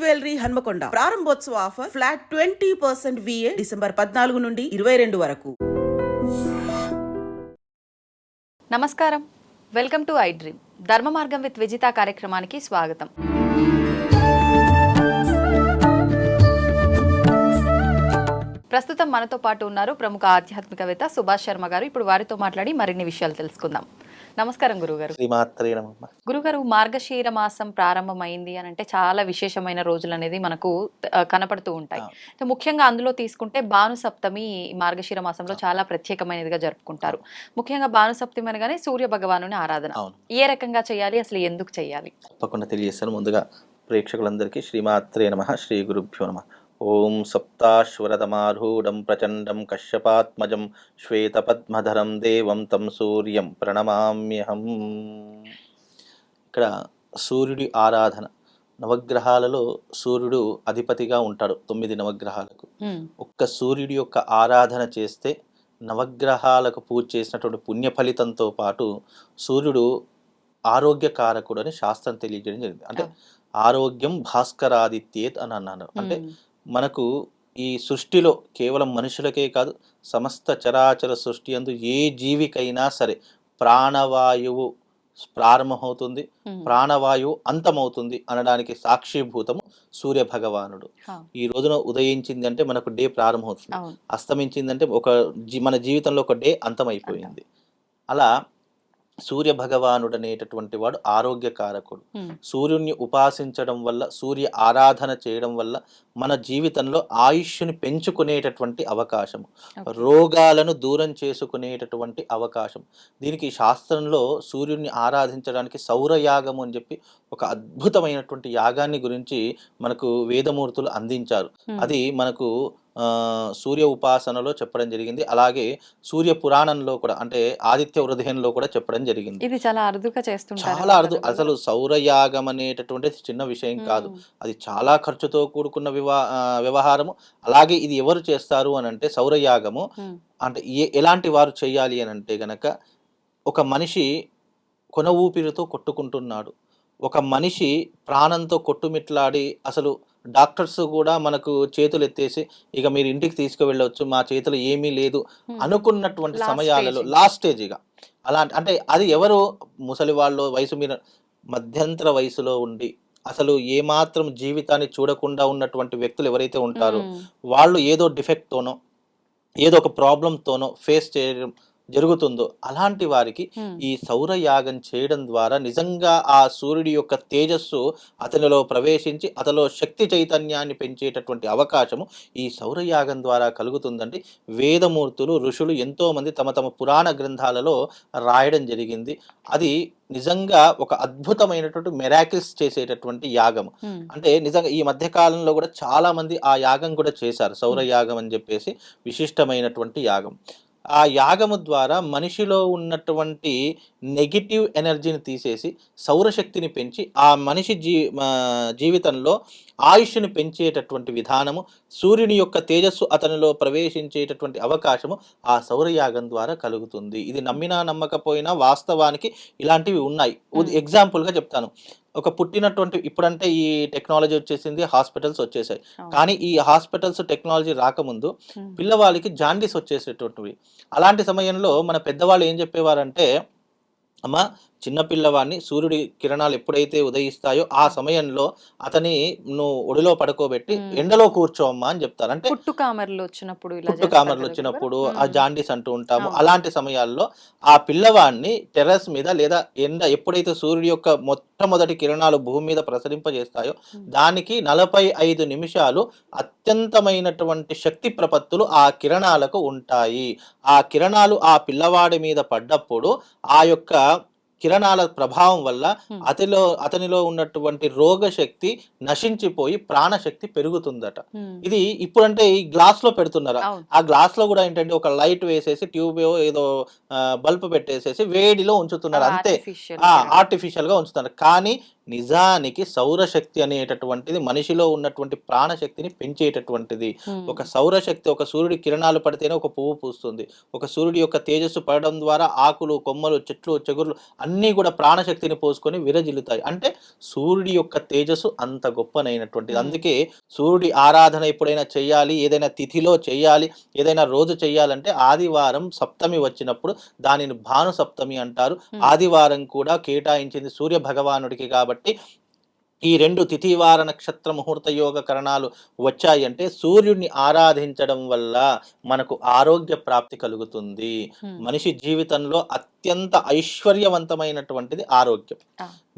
Jewellery Hanamkonda ప్రారంభోత్సవ offer flat 20% VA December 14 నుండి 22 వరకు. నమస్కారం, వెల్కమ్ టు ఐ డ్రీమ్. ధర్మ మార్గం విత్ విజిత కార్యక్రమానికి స్వాగతం. ప్రస్తుతం మనతో పాటు ఉన్నారు ప్రముఖ ఆధ్యాత్మికవేత్త సుభాష్ శర్మ గారు. ఇప్పుడు వారితో మాట్లాడి మరిన్ని విషయాలు తెలుసుకుందాం. నమస్కారం గురుగారు. గురుగారు, మార్గశీర మాసం ప్రారంభమైంది అని అంటే చాలా విశేషమైన రోజులు అనేది మనకు కనపడుతూ ఉంటాయి. ముఖ్యంగా అందులో తీసుకుంటే భాను సప్తమి మార్గశీర మాసంలో చాలా ప్రత్యేకమైనదిగా జరుపుకుంటారు. ముఖ్యంగా భాను సప్తమి అనగానే సూర్య భగవానుని ఆరాధన ఏ రకంగా చేయాలి, అసలు ఎందుకు చేయాలి? తప్పకుండా తెలియజేస్తాను. ముందుగా ప్రేక్షకులందరికీ శ్రీమాత్రే నమః, శ్రీ గురుభ్యో నమః. ఓం సప్తాశ్వరతమారూఢం ప్రచండం కశ్యపాత్మజం శ్వేతపద్మధరం దేవం తం సూర్యం ప్రణమామ్యహం. ఇక్కడ సూర్యుడి ఆరాధన, నవగ్రహాలలో సూర్యుడు అధిపతిగా ఉంటాడు 9 నవగ్రహాలకు. ఒక్క సూర్యుడి యొక్క ఆరాధన చేస్తే నవగ్రహాలకు పూజ చేసినటువంటి పుణ్య ఫలితంతో పాటు సూర్యుడు ఆరోగ్యకారకుడు అని శాస్త్రం తెలియజేయడం జరిగింది. అంటే ఆరోగ్యం భాస్కరాదిత్యేత్ అని అన్నాను. అంటే మనకు ఈ సృష్టిలో కేవలం మనుషులకే కాదు, సమస్త చరాచర సృష్టి యందు ఏ జీవికైనా సరే ప్రాణవాయువు ప్రారంభమవుతుంది, ప్రాణవాయువు అంతమవుతుంది అనడానికి సాక్షిభూతము సూర్య భగవానుడు. ఈ రోజున ఉదయించింది అంటే మనకు డే ప్రారంభమవుతుంది, అస్తమించిందంటే మన జీవితంలో ఒక డే అంతమైపోయింది. అలా సూర్య భగవానుడు అనేటటువంటి వాడు ఆరోగ్యకారకుడు. సూర్యుడిని ఉపాసించడం వల్ల, సూర్య ఆరాధన చేయడం వల్ల మన జీవితంలో ఆయుష్ని పెంచుకునేటటువంటి అవకాశం, రోగాలను దూరం చేసుకునేటటువంటి అవకాశం. దీనికి శాస్త్రంలో సూర్యుడిని ఆరాధించడానికి సౌరయాగము అని చెప్పి ఒక అద్భుతమైనటువంటి యాగాన్ని గురించి మనకు వేదమూర్తులు అందించారు. అది మనకు సూర్య ఉపాసనలో చెప్పడం జరిగింది. అలాగే సూర్య పురాణంలో కూడా, అంటే ఆదిత్య హృదయంలో కూడా చెప్పడం జరిగింది. ఇది చాలా అరుదుగా చేస్తుంటారు. చాలా అరుదు. అసలు సౌరయాగం అనేటటువంటిది చిన్న విషయం కాదు, అది చాలా ఖర్చుతో కూడుకున్న వ్యవహారము. అలాగే ఇది ఎవరు చేస్తారు అని అంటే, సౌరయాగము అంటే ఎలాంటి వారు చేయాలి అని అంటే గనక, ఒక మనిషి కొన ఊపిరితో కొట్టుకుంటున్నాడు, ఒక మనిషి ప్రాణంతో కొట్టుమిట్లాడి, అసలు డాక్టర్స్ కూడా మనకు చేతులు ఎత్తేసి ఇక మీరు ఇంటికి తీసుకువెళ్ళవచ్చు, మా చేతులు ఏమీ లేదు అనుకున్నటువంటి సమయాలలో లాస్ట్ స్టేజ్గా అలాంటి, అంటే అది ఎవరు, ముసలి వాళ్ళు, వయసు మీద మధ్యంతర వయసులో ఉండి అసలు ఏమాత్రం జీవితాన్ని చూడకుండా ఉన్నటువంటి వ్యక్తులు ఎవరైతే ఉంటారో వాళ్ళు ఏదో డిఫెక్ట్తోనో ఏదో ఒక ప్రాబ్లంతోనో ఫేస్ చేయడం జరుగుతుందో అలాంటి వారికి ఈ సౌరయాగం చేయడం ద్వారా నిజంగా ఆ సూర్యుడి యొక్క తేజస్సు అతనిలో ప్రవేశించి అతనిలో శక్తి చైతన్యాన్ని పెంచేటటువంటి అవకాశము ఈ సౌరయాగం ద్వారా కలుగుతుందండి. వేదమూర్తులు, ఋషులు ఎంతోమంది తమ తమ పురాణ గ్రంథాలలో రాయడం జరిగింది. అది నిజంగా ఒక అద్భుతమైనటువంటి మెరాకిల్స్ చేసేటటువంటి యాగం. అంటే నిజంగా ఈ మధ్య కాలంలో కూడా చాలా మంది ఆ యాగం కూడా చేశారు. సౌరయాగం అని చెప్పేసి విశిష్టమైనటువంటి యాగం. ఆ యాగము ద్వారా మనిషిలో ఉన్నటువంటి నెగిటివ్ ఎనర్జీని తీసేసి సౌరశక్తిని పెంచి ఆ మనిషి జీవితంలో ఆయుష్ని పెంచేటటువంటి విధానము, సూర్యుని యొక్క తేజస్సు అతనిలో ప్రవేశించేటటువంటి అవకాశము ఆ సౌరయాగం ద్వారా కలుగుతుంది. ఇది నమ్మినా నమ్మకపోయినా వాస్తవానికి ఇలాంటివి ఉన్నాయి. ఎగ్జాంపుల్గా చెప్తాను. ఒక పుట్టినటువంటి, ఇప్పుడంటే ఈ టెక్నాలజీ వచ్చేసింది, హాస్పిటల్స్ వచ్చేసాయి, కానీ ఈ హాస్పిటల్స్ టెక్నాలజీ రాకముందు పిల్లవాళ్ళకి జాండీస్ వచ్చేసేటువంటివి. అలాంటి సమయంలో మన పెద్దవాళ్ళు ఏం చెప్పేవారంటే, అమ్మ చిన్నపిల్లవాడిని సూర్యుడి కిరణాలు ఎప్పుడైతే ఉదయిస్తాయో ఆ సమయంలో అతని నువ్వు ఒడిలో పడుకోబెట్టి ఎండలో కూర్చోమ్మా అని చెప్తారు. అంటే పుట్టుకామర్లు వచ్చినప్పుడు ఆ జాండీస్ అంటూ ఉంటాము. అలాంటి సమయాల్లో ఆ పిల్లవాడిని టెర్రస్ మీద లేదా ఎండ ఎప్పుడైతే సూర్యుడి యొక్క మొట్టమొదటి కిరణాలు భూమి మీద ప్రసరింపజేస్తాయో దానికి 45 నిమిషాలు అత్యంతమైనటువంటి శక్తి ప్రపత్తులు ఆ కిరణాలకు ఉంటాయి. ఆ కిరణాలు ఆ పిల్లవాడి మీద పడ్డప్పుడు ఆ యొక్క కిరణాల ప్రభావం వల్ల అతనిలో ఉన్నటువంటి రోగశక్తి నశించిపోయి ప్రాణశక్తి పెరుగుతుందట. ఇది ఇప్పుడంటే ఈ గ్లాస్ లో పెడుతున్నారు. ఆ గ్లాస్ లో కూడా ఏంటంటే ఒక లైట్ వేసేసి ట్యూబ్ ఏదో బల్బ్ పెట్టేసేసి వేడిలో ఉంచుతున్నారు, అంతే, ఆర్టిఫిషియల్ గా ఉంచుతున్నారు. కానీ నిజానికి సౌరశక్తి అనేటటువంటిది మనిషిలో ఉన్నటువంటి ప్రాణశక్తిని పెంచేటటువంటిది. ఒక సౌరశక్తి, ఒక సూర్యుడి కిరణాలు పడితేనే ఒక పువ్వు పూస్తుంది. ఒక సూర్యుడి యొక్క తేజస్సు పడడం ద్వారా ఆకులు, కొమ్మలు, చెట్లు, చెగుర్లు అన్నీ కూడా ప్రాణశక్తిని పోసుకొని విరజిల్లుతాయి. అంటే సూర్యుడి యొక్క తేజస్సు అంత గొప్పనైనటువంటిది. అందుకే సూర్యుడి ఆరాధన ఎప్పుడైనా చేయాలి, ఏదైనా తిథిలో చేయాలి, ఏదైనా రోజు చేయాలంటే ఆదివారం సప్తమి వచ్చినప్పుడు దానిని భాను సప్తమి అంటారు. ఆదివారం కూడా కేటాయించింది సూర్య భగవానుడికి కాబట్టి ఈ 2 తిథివార నక్షత్ర ముహూర్త యోగ కరణాలు వచ్చాయి అంటే సూర్యుడిని ఆరాధించడం వల్ల మనకు ఆరోగ్య ప్రాప్తి కలుగుతుంది. మనిషి జీవితంలో అత్యంత ఐశ్వర్యవంతమైనటువంటిది ఆరోగ్యం.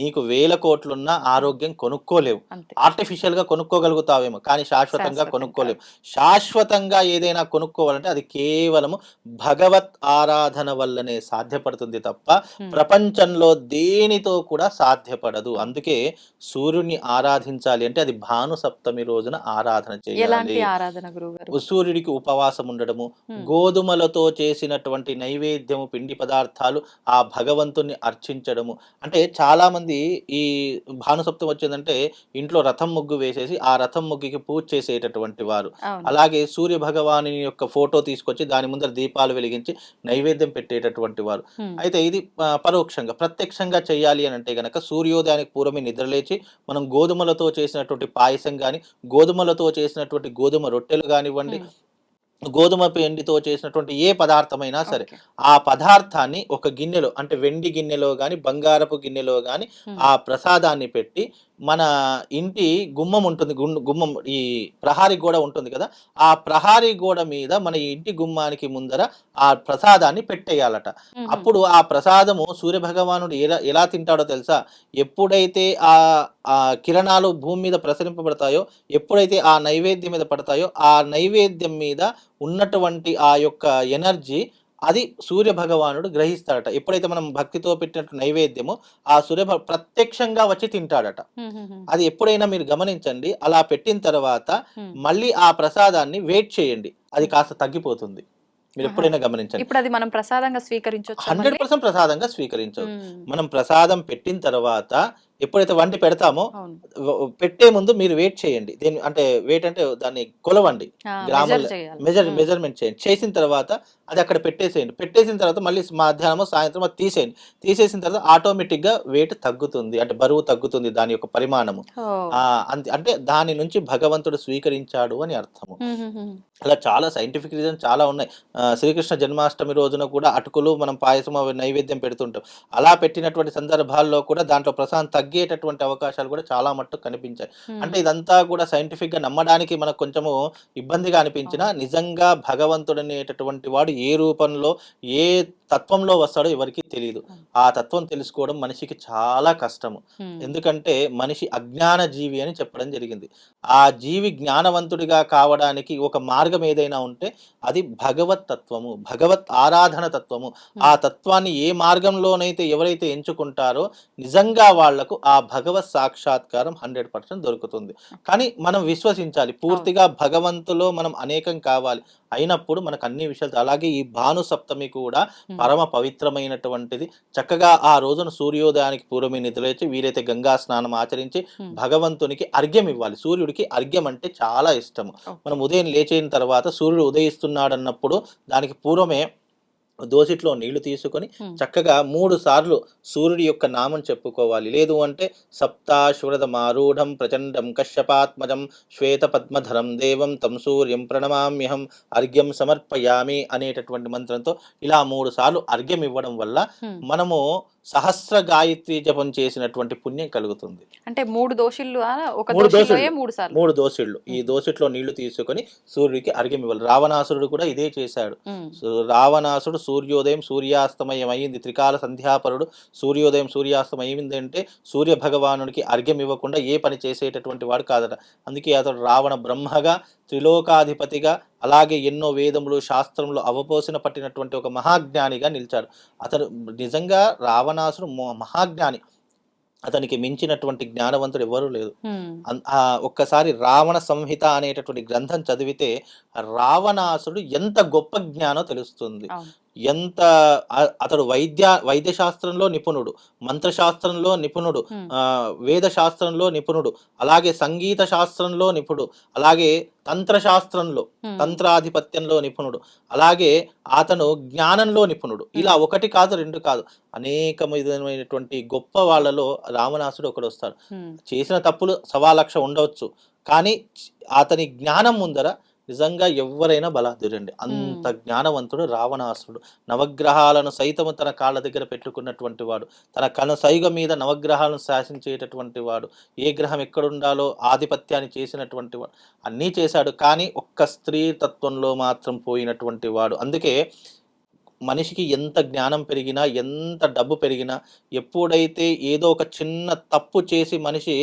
నీకు 1000 కోట్లున్నా ఆరోగ్యం కొనుక్కోలేవు. ఆర్టిఫిషియల్ గా కొనుక్కోగలుగుతావేమో కానీ శాశ్వతంగా కొనుక్కోలేవు. శాశ్వతంగా ఏదైనా కొనుక్కోవాలంటే అది కేవలము భగవత్ ఆరాధన వల్లనే సాధ్యపడుతుంది తప్ప ప్రపంచంలో దేనితో కూడా సాధ్యపడదు. అందుకే సూర్యుడిని ఆరాధించాలి అంటే అది భాను సప్తమి రోజున ఆరాధన చేయాలి. సూర్యుడికి ఉపవాసం ఉండడము, గోధుమలతో చేసినటువంటి నైవేద్యము, పిండి పదార్థాలు ఆ భగవంతుని అర్చించడము. అంటే చాలా మంది ఈ భాను సప్తమి వచ్చిందంటే ఇంట్లో రథం ముగ్గు వేసేసి ఆ రథం ముగ్గుకి పూజ చేసేటటువంటి వారు. అలాగే సూర్య భగవాని యొక్క ఫోటో తీసుకొచ్చి దాని ముందర దీపాలు వెలిగించి నైవేద్యం పెట్టేటటువంటి వారు. అయితే ఇది పరోక్షంగా. ప్రత్యక్షంగా చేయాలి అని అంటే గనక సూర్యోదయానికి పూర్వమే నిద్రలేచి మనం గోధుమలతో చేసినటువంటి పాయసం కానీ, గోధుమలతో చేసినటువంటి గోధుమ రొట్టెలు కానివ్వండి, గోధుమ పిండితో చేసినటువంటి ఏ పదార్థమైనా సరే ఆ పదార్థాన్ని ఒక గిన్నెలో అంటే వెండి గిన్నెలో కానీ, బంగారపు గిన్నెలో కానీ ఆ ప్రసాదాన్ని పెట్టి మన ఇంటి గుమ్మం ఉంటుంది, గుమ్మం ఈ ప్రహారీ గోడ ఉంటుంది కదా, ఆ ప్రహారీ గోడ మీద మన ఇంటి గుమ్మానికి ముందర ఆ ప్రసాదాన్ని పెట్టేయాలట. అప్పుడు ఆ ప్రసాదము సూర్య భగవానుడు ఎలా తింటాడో తెలుసా? ఎప్పుడైతే ఆ కిరణాలు భూమి మీద ప్రసరింపబడతాయో, ఎప్పుడైతే ఆ నైవేద్యం మీద పడతాయో ఆ నైవేద్యం మీద ఉన్నటువంటి ఆ యొక్క ఎనర్జీ అది సూర్య భగవానుడు గ్రహిస్తాడట. ఎప్పుడైతే మనం భక్తితో పెట్టినట్టు నైవేద్యమో ఆ ప్రత్యక్షంగా వచ్చి తింటాడట. అది ఎప్పుడైనా మీరు గమనించండి. అలా పెట్టిన తర్వాత మళ్ళీ ఆ ప్రసాదాన్ని వెయిట్ చేయండి, అది కాస్త తగ్గిపోతుంది. మీరు ఎప్పుడైనా గమనించండి. ఇప్పుడు అది మనం ప్రసాదంగా స్వీకరించవచ్చు. 100% ప్రసాదంగా స్వీకరించవచ్చు. మనం ప్రసాదం పెట్టిన తర్వాత ఎప్పుడైతే వండి పెడతామో పెట్టే ముందు మీరు వెయిట్ చేయండి. అంటే వెయిట్ అంటే దాన్ని కొలవండి, గ్రాములు మెజర్మెంట్ చేయండి. చేసిన తర్వాత అది అక్కడ పెట్టేసేయండి. పెట్టేసిన తర్వాత మళ్ళీ మధ్యాహ్నమో సాయంత్రం అది తీసేయండి. తీసేసిన తర్వాత ఆటోమేటిక్ గా వెయిట్ తగ్గుతుంది, అంటే బరువు తగ్గుతుంది దాని యొక్క పరిమాణము. అంటే దాని నుంచి భగవంతుడు స్వీకరించాడు అని అర్థము. అలా చాలా సైంటిఫిక్ రీజన్ చాలా ఉన్నాయి. శ్రీకృష్ణ జన్మాష్టమి రోజున కూడా అటుకులు మనం పాయసం నైవేద్యం పెడుతుంటాం. అలా పెట్టినటువంటి సందర్భాల్లో కూడా దాంట్లో ప్రసాదం తగ్గేటటువంటి అవకాశాలు కూడా చాలా మట్టుకు కనిపించాయి. అంటే ఇదంతా కూడా సైంటిఫిక్ గా నమ్మడానికి మనకు కొంచెము ఇబ్బందిగా అనిపించినా నిజంగా భగవంతుడు అనేటటువంటి వాడు ఏ రూపంలో ఏ తత్వంలో వస్తాడో ఎవరికి తెలియదు. ఆ తత్వం తెలుసుకోవడం మనిషికి చాలా కష్టము. ఎందుకంటే మనిషి అజ్ఞాన జీవి అని చెప్పడం జరిగింది. ఆ జీవి జ్ఞానవంతుడిగా కావడానికి ఒక మార్గం ఏదైనా ఉంటే అది భగవత్ తత్వము, భగవత్ ఆరాధన తత్వము. ఆ తత్వాన్ని ఏ మార్గంలోనైతే ఎవరైతే ఎంచుకుంటారో నిజంగా వాళ్లకు ఆ భగవత్ సాక్షాత్కారం 100% దొరుకుతుంది. కానీ మనం విశ్వసించాలి, పూర్తిగా భగవంతులో మనం అనేకం కావాలి. అయినప్పుడు మనకు అన్ని విషయాలు. అలాగే ఈ భాను సప్తమి కూడా పరమ పవిత్రమైనటువంటిది. చక్కగా ఆ రోజున సూర్యోదయానికి పూర్వమే నిద్రలేచి వీరైతే గంగా స్నానం ఆచరించి భగవంతునికి అర్ఘ్యం ఇవ్వాలి. సూర్యుడికి అర్ఘ్యం అంటే చాలా ఇష్టము. మనం ఉదయం లేచిన తర్వాత సూర్యుడు ఉదయిస్తున్నాడు అన్నప్పుడు దానికి పూర్వమే దోసిట్లో నీళ్లు తీసుకొని చక్కగా 3 సార్లు సూర్యుడి యొక్క నామం చెప్పుకోవాలి. లేదు అంటే సప్తాశ్వరథమారూఢం ప్రచండం కశ్యపాత్మజం శ్వేత పద్మధరం దేవం తం సూర్యం ప్రణమామ్యహం అర్ఘ్యం సమర్పయామి అనేటటువంటి మంత్రంతో ఇలా 3 సార్లు అర్ఘ్యం ఇవ్వడం వల్ల మనము సహస్ర గాయత్రి జపం చేసినటువంటి పుణ్యం కలుగుతుంది. అంటే 3 దోషులు, ఒక 3 దోషులు ఈ దోసిట్లో నీళ్లు తీసుకొని సూర్యుడికి అర్ఘ్యం ఇవ్వాలి. రావణాసురుడు కూడా ఇదే చేశాడు. రావణాసుడు సూర్యోదయం సూర్యాస్తమయం అయింది, త్రికాల సంధ్యాపరుడు, సూర్యోదయం సూర్యాస్తమయం అయింది అంటే సూర్య భగవానుడికి అర్ఘ్యం ఇవ్వకుండా ఏ పని చేసేటటువంటి వాడు కాదట. అందుకే అతడు రావణ బ్రహ్మగా, త్రిలోకాధిపతిగా, అలాగే ఎన్నో వేదములు శాస్త్రములు అవపోసిన పట్టినటువంటి ఒక మహాజ్ఞానిగా నిలిచాడు. అతను నిజంగా రావణాసుడు మహాజ్ఞాని. అతనికి మించినటువంటి జ్ఞానవంతుడు ఎవరూ లేదు. ఒక్కసారి రావణ సంహిత అనేటటువంటి గ్రంథం చదివితే రావణాసుడు ఎంత గొప్ప జ్ఞానో తెలుస్తుంది. ఎంత అతడు వైద్య శాస్త్రంలో నిపుణుడు, మంత్రశాస్త్రంలో నిపుణుడు, వేద శాస్త్రంలో నిపుణుడు, అలాగే సంగీత శాస్త్రంలో నిపుణుడు, అలాగే తంత్రశాస్త్రంలో తంత్రాధిపత్యంలో నిపుణుడు, అలాగే అతను జ్ఞానంలో నిపుణుడు. ఇలా ఒకటి కాదు రెండు కాదు, అనేకమైనటువంటి గొప్ప వాళ్ళలో రావణాసుడు ఒకడు వస్తాడు. చేసిన తప్పులు 1,00,000 ఉండవచ్చు, కానీ అతని జ్ఞానం ముందర నిజంగా ఎవరైనా బలాదురండి. అంత జ్ఞానవంతుడు రావణాసుడు. నవగ్రహాలను సైతము తన కాళ్ళ దగ్గర పెట్టుకున్నటువంటి వాడు, తన కనుసైగ మీద నవగ్రహాలను శాసించేటటువంటి వాడు, ఏ గ్రహం ఎక్కడుండాలో ఆధిపత్యాన్ని చేసినటువంటి వాడు, అన్నీ చేశాడు. కానీ ఒక్క స్త్రీ తత్వంలో మాత్రం పోయినటువంటి వాడు. అందుకే మనిషికి ఎంత జ్ఞానం పెరిగినా, ఎంత డబ్బు పెరిగినా, ఎప్పుడైతే ఏదో ఒక చిన్న తప్పు చేసి మనిషి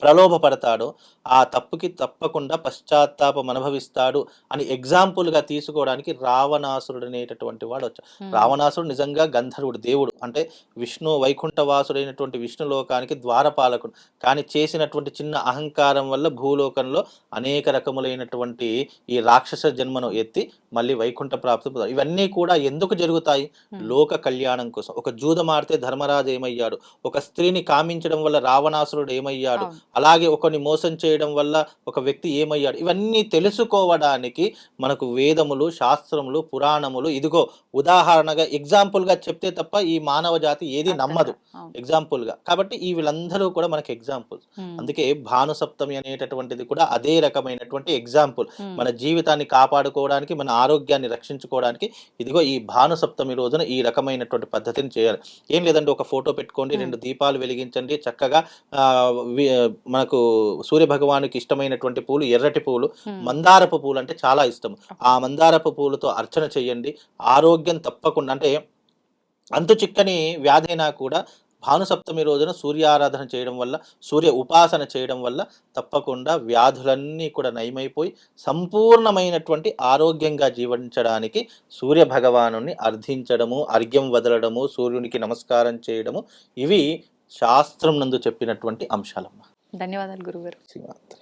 ప్రలోభపడతాడో ఆ తప్పుకి తప్పకుండా పశ్చాత్తాపం అనుభవిస్తాడు అని ఎగ్జాంపుల్గా తీసుకోవడానికి రావణాసురుడు అనేటటువంటి వాడు వచ్చాడు. రావణాసురుడు నిజంగా గంధర్వుడు, దేవుడు, అంటే విష్ణు వైకుంఠవాసుడైనటువంటి విష్ణులోకానికి ద్వారపాలకుడు. కానీ చేసినటువంటి చిన్న అహంకారం వల్ల భూలోకంలో అనేక రకములైనటువంటి ఈ రాక్షస జన్మను ఎత్తి మళ్ళీ వైకుంఠ ప్రాప్తి. ఇవన్నీ కూడా ఎందుకు జరుగుతాయి? లోక కళ్యాణం కోసం. ఒక జూదం ఆడితే ధర్మరాజు ఏమయ్యాడు, ఒక స్త్రీని కామించడం వల్ల రావణాసురుడు ఏమయ్యాడు, అలాగే ఒకరిని మోసం చేయడం వల్ల ఒక వ్యక్తి ఏమయ్యాడు, ఇవన్నీ తెలుసుకోవడానికి మనకు వేదములు, శాస్త్రములు, పురాణములు, ఇదిగో ఉదాహరణగా ఎగ్జాంపుల్గా చెప్తే తప్ప ఈ మానవ జాతి ఏది నమ్మదు ఎగ్జాంపుల్గా. కాబట్టి ఈ వీళ్ళందరూ కూడా మనకి ఎగ్జాంపుల్స్. అందుకే భానుసప్తమి అనేటటువంటిది కూడా అదే రకమైనటువంటి ఎగ్జాంపుల్. మన జీవితాన్ని కాపాడుకోవడానికి, మన ఆరోగ్యాన్ని రక్షించుకోవడానికి ఇదిగో ఈ భానుసప్తమి రోజున ఈ రకమైనటువంటి పద్ధతిని చేయాలి. ఏం లేదంటే ఒక ఫోటో పెట్టుకోండి, 2 దీపాలు వెలిగించండి, చక్కగా మనకు సూర్య భగవానుకి ఇష్టమైనటువంటి పూలు ఎర్రటి పూలు, మందారపు పూలు అంటే చాలా ఇష్టం, ఆ మందారపు పూలతో అర్చన చేయండి. ఆరోగ్యం తప్పకుండా, అంటే అంతు చిక్కని వ్యాధైనా కూడా భానుసప్తమి రోజున సూర్యారాధన చేయడం వల్ల, సూర్య ఉపాసన చేయడం వల్ల తప్పకుండా వ్యాధులన్నీ కూడా నయమైపోయి సంపూర్ణమైనటువంటి ఆరోగ్యంగా జీవించడానికి సూర్య భగవాను అర్థించడము, అర్ఘ్యం వదలడము, సూర్యునికి నమస్కారం చేయడము, ఇవి శాస్త్రం నందు చెప్పినటువంటి అంశాలమ్మ. ధన్యవాదాలు గురుగారు. శ్రీమాత్రే.